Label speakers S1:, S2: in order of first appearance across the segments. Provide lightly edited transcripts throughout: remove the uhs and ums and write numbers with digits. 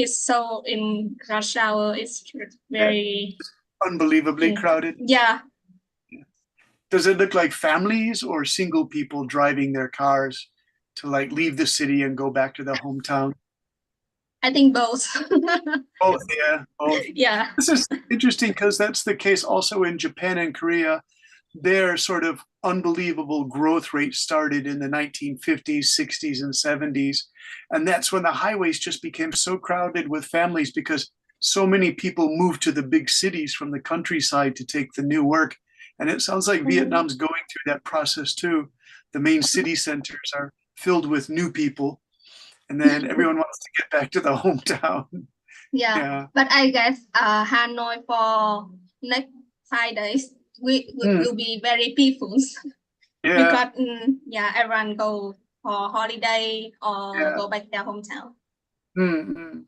S1: It's so in rush hour. It's
S2: Yeah.
S1: very
S2: Unbelievably crowded.
S1: yeah.
S2: Does it look like families or single people driving their cars to like leave the city and go back to their hometown?
S1: I think both.
S2: Both, yeah, both.
S1: Yeah.
S2: This is interesting because that's the case also in Japan and Korea. Their sort of unbelievable growth rate started in the 1950s, 60s, and 70s. And that's when the highways just became so crowded with families because so many people moved to the big cities from the countryside to take the new work. And it sounds like
S1: Mm.
S2: Vietnam's going through that process too. The main city centers are filled with new people, and then everyone wants to get back to the hometown.
S1: Yeah,
S2: Yeah.
S1: but I guess Hanoi for next 5 days
S2: Mm,
S1: will be very peaceful
S2: yeah.
S1: because yeah, everyone go for holiday or
S2: Yeah.
S1: go back their hometown.
S2: Mm-hmm.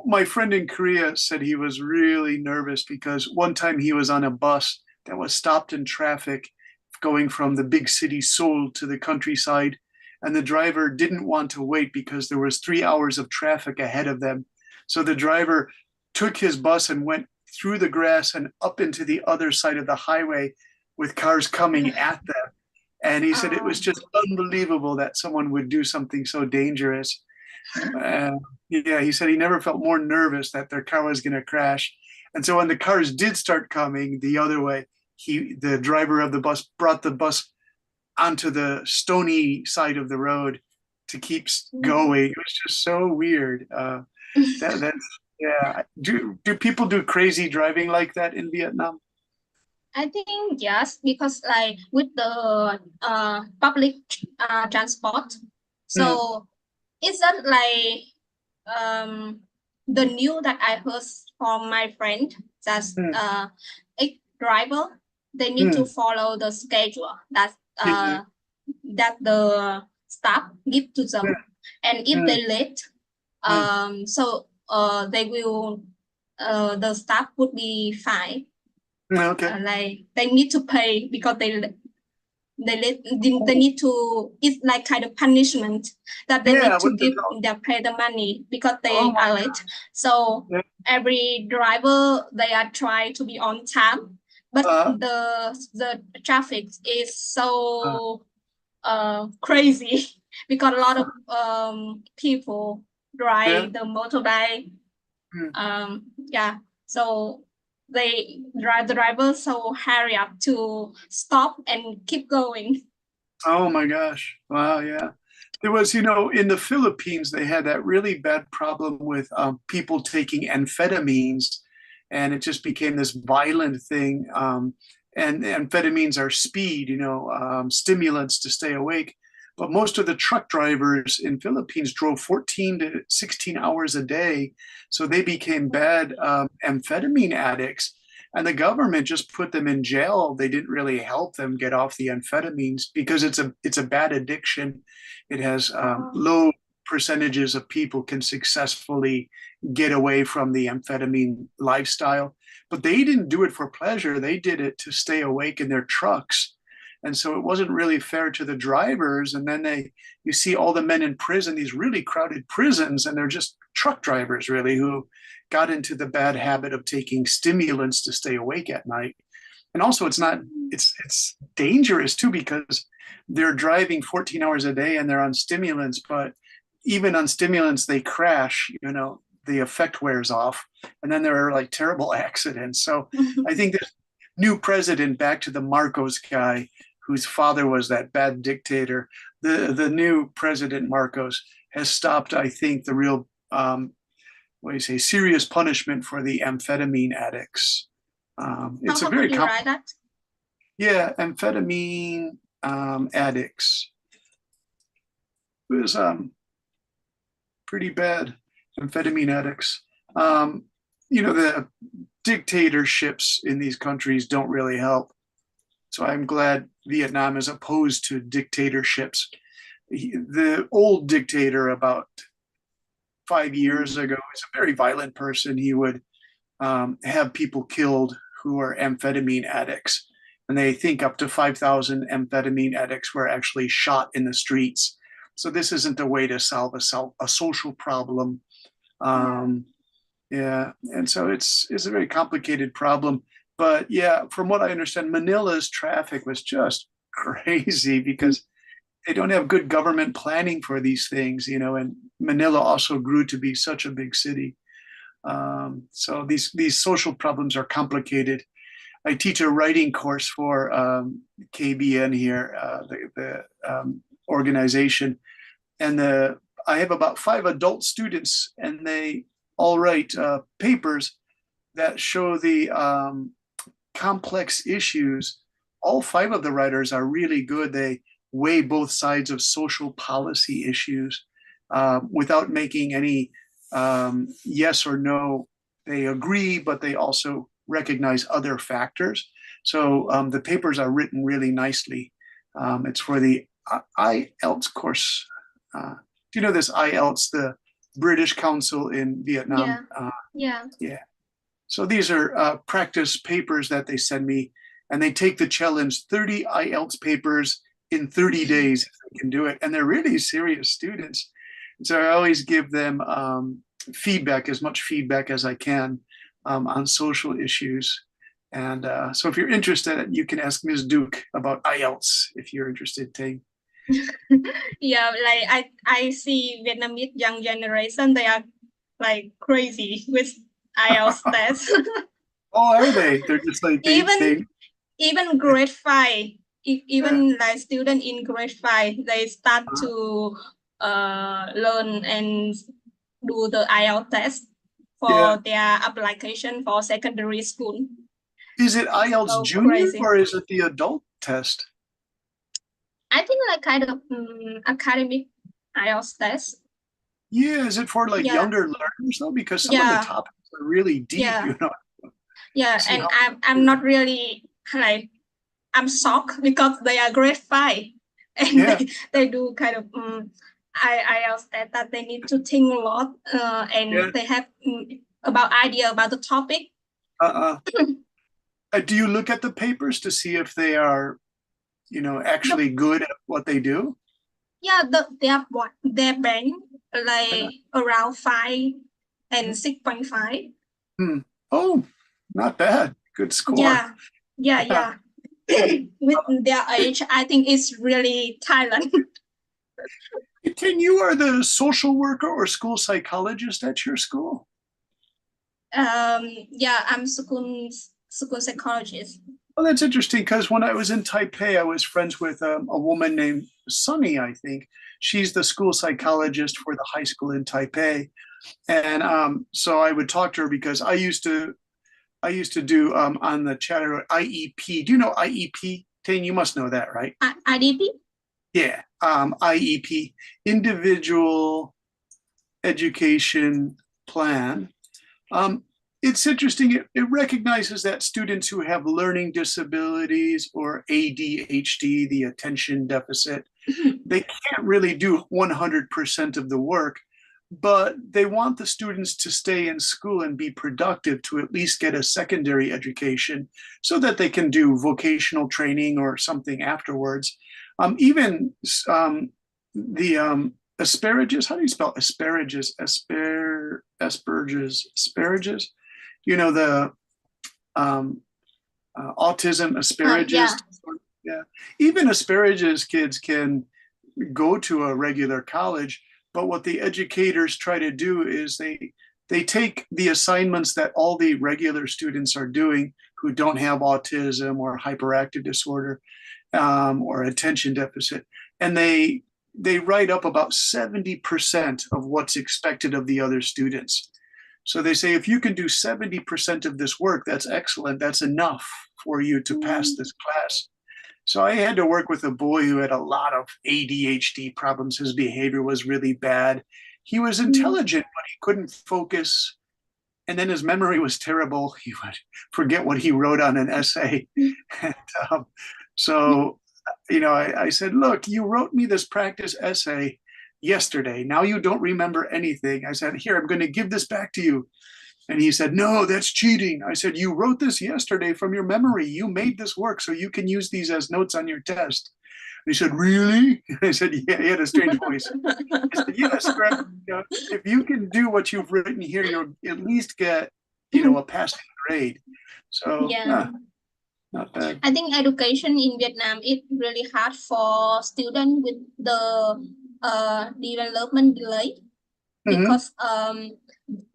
S2: My friend in Korea said he was really nervous because one time he was on a bus that was stopped in traffic going from the big city Seoul to the countryside, and the driver didn't want to wait because there was 3 hours of traffic ahead of them. So the driver took his bus and went through the grass and up into the other side of the highway with cars coming at them. And he said it was just unbelievable that someone would do something so dangerous. Uh, yeah, he said he never felt more nervous that their car was going to crash. And so when the cars did start coming the other way, the driver of the bus brought the bus onto the stony side of the road to keep going. It was just so weird. That's yeah. Do people do crazy driving like that in Vietnam?
S1: I think yes, because like with the public transport,
S2: Mm,
S1: so it's not like um the new that I heard from my friend that
S2: mm,
S1: a driver they need to
S2: mm,
S1: follow the schedule
S2: yeah,
S1: that the staff give to
S2: mm,
S1: them, and if
S2: mm,
S1: they late,
S2: mm.
S1: so they will the staff would be fined.
S2: Okay.
S1: Like they need to pay because they need to, it's like kind of punishment that they
S2: Yeah,
S1: need
S2: I
S1: to
S2: wouldn't have
S1: give
S2: known.
S1: their pay the money because
S2: Oh
S1: they
S2: my
S1: are late. So
S2: God.
S1: every driver they are trying to be on time, but
S2: Uh,
S1: the traffic is
S2: uh,
S1: so crazy because a lot of people
S2: yeah.
S1: drive the motorbike.
S2: Mm.
S1: Yeah, so they drive the driver so hurry up to stop and keep going.
S2: Oh my gosh. Wow. Yeah. There was, in the Philippines, they had that really bad problem with people taking amphetamines, and it just became this violent thing. And amphetamines are speed, stimulants to stay awake. But most of the truck drivers in Philippines drove 14 to 16 hours a day. So they became bad amphetamine addicts. And the government just put them in jail. They didn't really help them get off the amphetamines because it's a bad addiction. It has low percentages of people can successfully get away from the amphetamine lifestyle, but they didn't do it for pleasure. They did it to stay awake in their trucks. And so it wasn't really fair to the drivers. And then you see all the men in prison, these really crowded prisons, and they're just truck drivers really who got into the bad habit of taking stimulants to stay awake at night. And also it's not, it's dangerous too because they're driving 14 hours a day and they're on stimulants, but even on stimulants they crash, the effect wears off, and then there are like terrible accidents. So I think this new president, back to the Marcos guy whose father was that bad dictator, the new president Marcos has stopped, I think, the real what do you say, serious punishment for the amphetamine addicts. It's a
S1: How could
S2: very
S1: you write that?
S2: yeah, amphetamine addicts. It was pretty bad. Amphetamine addicts. Um, the dictatorships in these countries don't really help. So I'm glad Vietnam is opposed to dictatorships. The old dictator about 5 years ago is a very violent person. He would have people killed who are amphetamine addicts. And they think up to 5,000 amphetamine addicts were actually shot in the streets. So this isn't a way to solve a social problem.
S1: Yeah.
S2: Um, yeah, and so it's a very complicated problem. But yeah, from what I understand, Manila's traffic was just crazy because they don't have good government planning for these things, and Manila also grew to be such a big city. So these social problems are complicated. I teach a writing course for KBN here, the organization, and I have about 5 adult students, and they all write papers that show the complex issues. All 5 of the writers are really good. They weigh both sides of social policy issues without making any yes or no. They agree, but they also recognize other factors. So the papers are written really nicely. It's for the IELTS course. Do you know this IELTS, the British Council in
S1: Yeah.
S2: Vietnam?
S1: Yeah.
S2: Yeah. So these are practice papers that they send me, and they take the challenge 30 IELTS papers in 30 days if they can do it. And they're really serious students. So I always give them feedback, as much feedback as I can on social issues. And so if you're interested, you can ask Ms. Duke about IELTS if you're interested, Ting.
S1: Yeah, like I see Vietnamese young generation, they are like crazy with IELTS test.
S2: Oh, are they? They're just like
S1: even
S2: they
S1: even grade five,
S2: yeah.
S1: even like student in grade five, they start to learn and do the IELTS test
S2: Yeah.
S1: for their application for secondary school.
S2: Is it
S1: It's
S2: IELTS
S1: so
S2: Junior
S1: crazy.
S2: or is it the adult test?
S1: I think like kind of academic IELTS test.
S2: Yeah, is it for like
S1: Yeah,
S2: younger learners though? Because some of the
S1: yeah,
S2: topics are really deep,
S1: yeah,
S2: you know.
S1: yeah.
S2: See
S1: And
S2: how
S1: I'm not really like I'm shocked because they are grade five and
S2: yeah,
S1: they do kind of IELTS that they need to think a lot
S2: yeah.
S1: and they have about idea about the topic.
S2: Uh-uh. Do you look at the papers to see if they are,
S1: The
S2: actually good at what they do?
S1: yeah their bank
S2: Yeah.
S1: like around 5 and 6.5.
S2: Hmm. Oh, not bad. Good score.
S1: Yeah, yeah,
S2: Yeah.
S1: yeah. With their age, I think it's really Thailand.
S2: Ting, you are the social worker or school psychologist at your school?
S1: Yeah, I'm school psychologist.
S2: Well, that's interesting because when I was in Taipei, I was friends with a woman named Sunny, I think. She's the school psychologist for the high school in Taipei. And so I would talk to her because I used to do on the chatter IEP. Do you know IEP? Ting, you must know that, right?
S1: IDP?
S2: Yeah, IEP, Individual Education Plan. Um, it's interesting. It recognizes that students who have learning disabilities or ADHD, the attention deficit, they can't really do 100% of the work, but they want the students to stay in school and be productive to at least get a secondary education so that they can do vocational training or something afterwards. Even the asparagus, how do you spell asparagus? Asparagus. The um, autism asparagus.
S1: Yeah.
S2: Yeah, even asparagus kids can go to a regular college, but what the educators try to do is they take the assignments that all the regular students are doing who don't have autism or hyperactive disorder or attention deficit, and they write up about 70% of what's expected of the other students. So they say if you can do 70% of this work, that's excellent. That's enough for you to pass this class. So I had to work with a boy who had a lot of ADHD problems. His behavior was really bad. He was intelligent, but he couldn't focus. And then his memory was terrible. He would forget what he wrote on an essay. And, so, I said, look, you wrote me this practice essay yesterday. Now you don't remember anything. I said, here, I'm going to give this back to you. And he said, no, that's cheating. I said, you wrote this yesterday from your memory. You made this work, so you can use these as notes on your test. he said, really? I said, yeah, he had a strange voice. I said, yes, Greg, if you can do what you've written here, you'll at least get, a passing grade. So,
S1: Yeah.
S2: not bad.
S1: I think education in Vietnam is really hard for students with the development delay
S2: Mm-hmm.
S1: because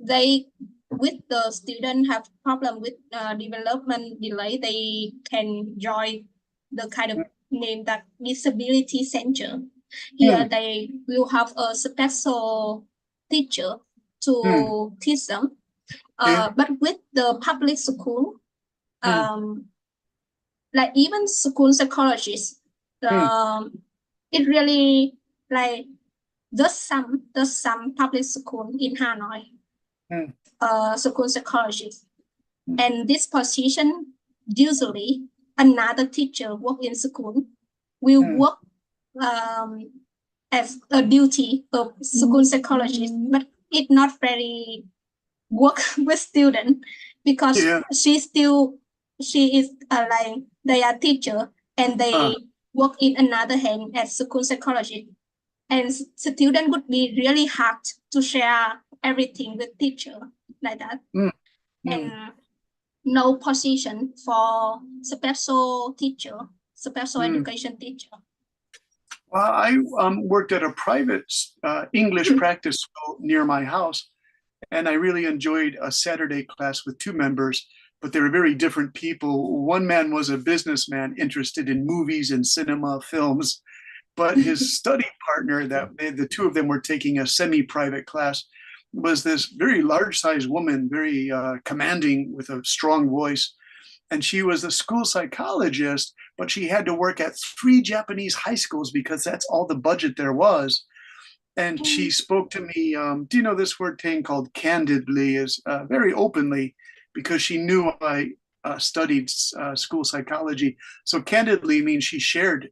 S1: they with the student have problem with development delay, they can join the kind of name that disability center. Here
S2: Mm-hmm.
S1: they will have a special teacher
S2: Mm-hmm.
S1: to teach them.
S2: Yeah.
S1: But with the public school,
S2: Mm-hmm.
S1: like even school psychologists,
S2: Mm-hmm.
S1: it really like there's some public school in Hanoi, school psychologists, and this position usually another teacher work in school will
S2: Mm-hmm.
S1: work um, as a duty of school psychologist, but it not very work with student because
S2: Yeah.
S1: she is like they are teacher and
S2: Uh,
S1: they work in another hand as school psychologist, and student would be really hard to share everything with teacher like that,
S2: mm-hmm.
S1: and no position for special teacher, special
S2: Mm-hmm.
S1: education teacher.
S2: Well, I worked at a private English practice school near my house, and I really enjoyed a Saturday class with two members, but they were very different people. One man was a businessman interested in movies and cinema, films, but his study partner, the two of them were taking a semi-private class, was this very large-sized woman, very commanding with a strong voice. And she was a school psychologist, but she had to work at 3 Japanese high schools because that's all the budget there was. And she spoke to me. Do you know this word, Tane, called candidly, is very openly, because she knew I studied school psychology. So candidly means she shared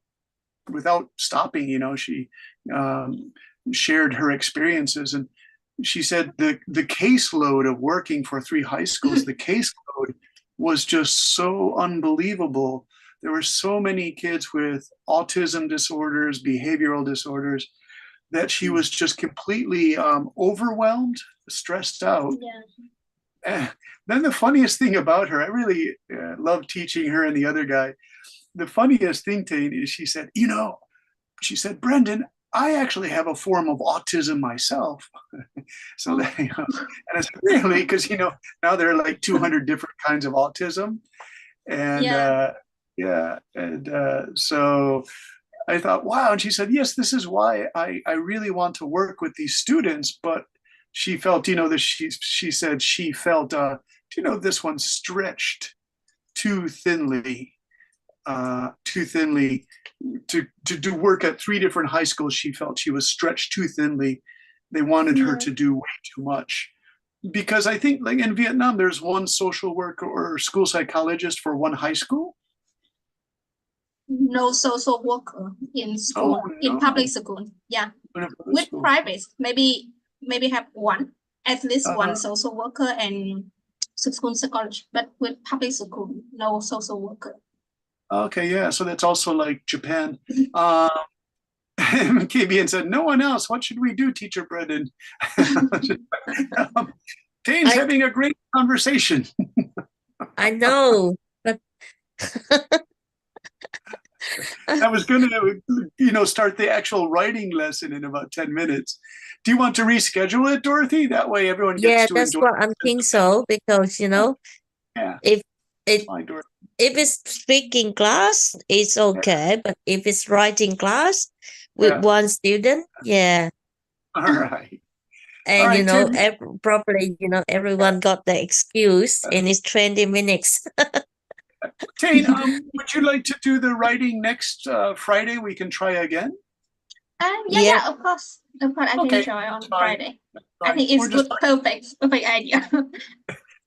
S2: without stopping. She shared her experiences, and she said the caseload of working for 3 high schools, the caseload was just so unbelievable. There were so many kids with autism disorders, behavioral disorders, that she was just completely overwhelmed, stressed out.
S1: Yeah.
S2: Then the funniest thing about her, I really loved teaching her and the other guy. The funniest thing, Tane, is she said, Brendan, I actually have a form of autism myself. So that, and I said, really? Because, now there are like 200 different kinds of autism. And so I thought, wow. And she said, yes, this is why I really want to work with these students. But she felt, that she said she felt, this one stretched too thinly, to do work at 3 different high schools. She felt she was stretched too thinly. They wanted her to do way too much. Because I think, like in Vietnam, there's one social worker or school psychologist for one high school.
S1: No social worker in school, in public school. Yeah, with
S2: School.
S1: private, maybe have one, at least one
S2: Uh,
S1: social worker and school psychologist. But with public school, no social worker.
S2: okay, yeah. So that's also like Japan. KBN said, no one else. What should we do, Teacher Brendan? Tane's having a great conversation.
S3: I know, but
S2: I was going to, start the actual writing lesson in about 10 minutes. Do you want to reschedule it, Dorothy? That way everyone gets to
S3: that's
S2: enjoy
S3: what I'm thinking so, because
S2: Yeah,
S3: if it
S2: fine, Dorothy.
S3: if it's speaking class, it's okay, but if it's writing class with
S2: Yeah.
S3: one student,
S2: All right.
S3: and
S2: right, Tim.
S3: probably everyone got the excuse, and it's 20 minutes.
S2: Tane, would you like to do the writing next Friday? We can try again.
S1: Yeah, of course. I can
S2: Okay,
S1: join on
S2: that's fine.
S1: Friday. I
S2: Fine.
S1: think it's
S2: We're just
S1: good, perfect idea.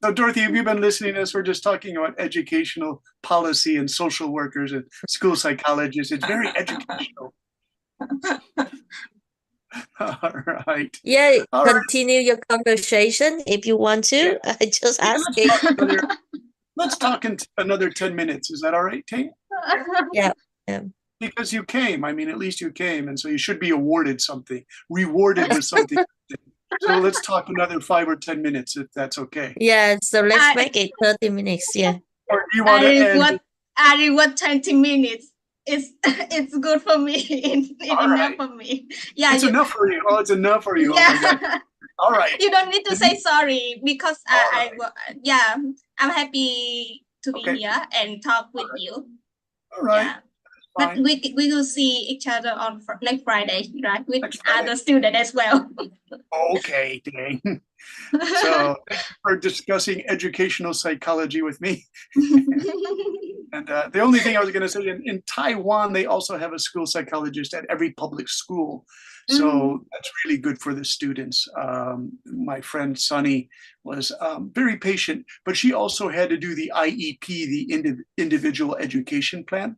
S2: So, Dorothy, have you been listening to us? We're just talking about educational policy and social workers and school psychologists. It's very educational. All right.
S3: Yeah,
S2: All right.
S3: continue your conversation if you want to. I just asking.
S2: Let's talk in another 10 minutes. Is that all right, Tane?
S3: Yeah.
S2: because you came. I mean, at least you came, and so you should be awarded something, rewarded with something. So let's talk another 5 or 10 minutes if that's okay.
S3: Yeah, so let's
S1: I
S3: make it 30 minutes. Yeah.
S2: Or do you want to end?
S1: I reward 20 minutes. It's good for me. It's
S2: All
S1: enough
S2: right.
S1: for me. Yeah,
S2: It's enough for you. Oh, it's enough for you. Oh my God.
S1: yeah.
S2: All right.
S1: You don't need to say sorry because
S2: All right.
S1: yeah, I'm happy to be
S2: Okay.
S1: here and talk with you.
S2: All right.
S1: Yeah. But
S2: Fine.
S1: we will see each other on next Friday, right? With
S2: Next Friday.
S1: other students as well.
S2: Okay, dang. So thank you for discussing educational psychology with me. And the only thing I was going to say, in Taiwan, they also have a school psychologist at every public school. So that's really good for the students. My friend Sunny was very patient, but she also had to do the IEP, the individual education plan.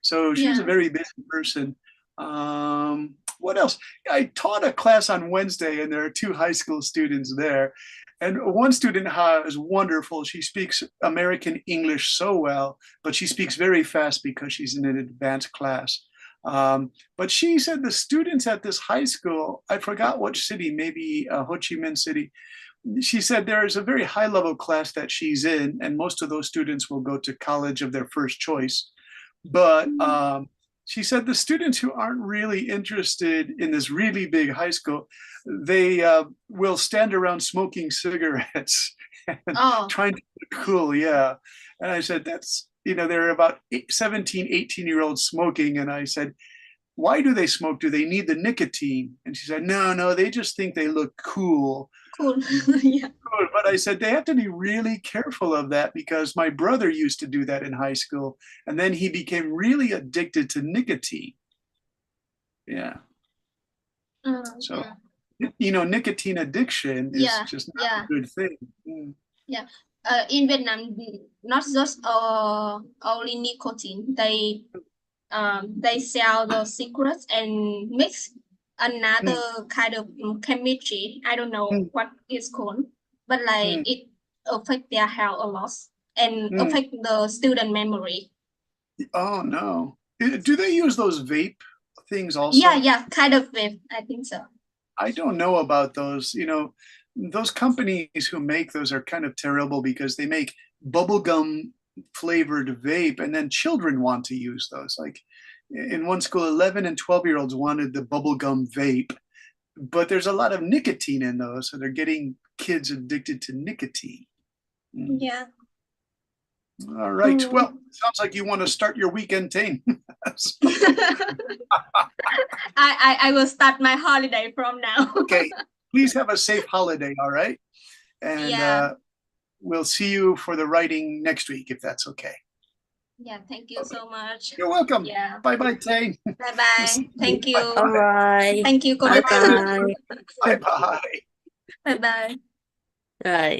S2: So she's a very busy person. What else? I taught a class on Wednesday, and there are 2 high school students there. And one student is wonderful. She speaks American English so well, but she speaks very fast because she's in an advanced class. But she said the students at this high school, I forgot which city, maybe Ho Chi Minh City. She said there is a very high level class that she's in, and most of those students will go to college of their first choice. But she said the students who aren't really interested in this really big high school, they will stand around smoking cigarettes and trying to look cool. Yeah. And I said, that's, there are about 17, 18-year-olds smoking. And I said, why do they smoke? Do they need the nicotine? And she said, no, they just think they look cool.
S1: Cool. Yeah.
S2: But I said, they have to be really careful of that because my brother used to do that in high school. And then he became really addicted to nicotine. Yeah. So, nicotine addiction is just not a good thing.
S1: Yeah. In Vietnam, not just only nicotine. They sell the cigarettes and mix another kind of chemistry. I don't know what it's called, but like it affect their health a lot and affect the student memory.
S2: Oh no! Do they use those vape things also?
S1: Yeah, kind of vape. I think so.
S2: I don't know about those. Those companies who make those are kind of terrible because they make bubblegum flavored vape, and then children want to use those. Like in one school, 11 and 12-year-olds wanted the bubblegum vape, but there's a lot of nicotine in those, so they're getting kids addicted to nicotine.
S1: Yeah.
S2: All right. Well, sounds like you want to start your weekend thing.
S1: I will start my holiday from now.
S2: Okay. Please have a safe holiday, all right? And we'll see you for the writing next week, if that's okay.
S1: Yeah, thank you so much.
S2: You're welcome.
S1: Yeah.
S2: Bye-bye, Tang.
S1: Bye-bye. Thank you.
S3: All right.
S1: Thank you.
S3: Bye-bye.
S2: Bye-bye.
S1: Bye-bye.
S3: Right.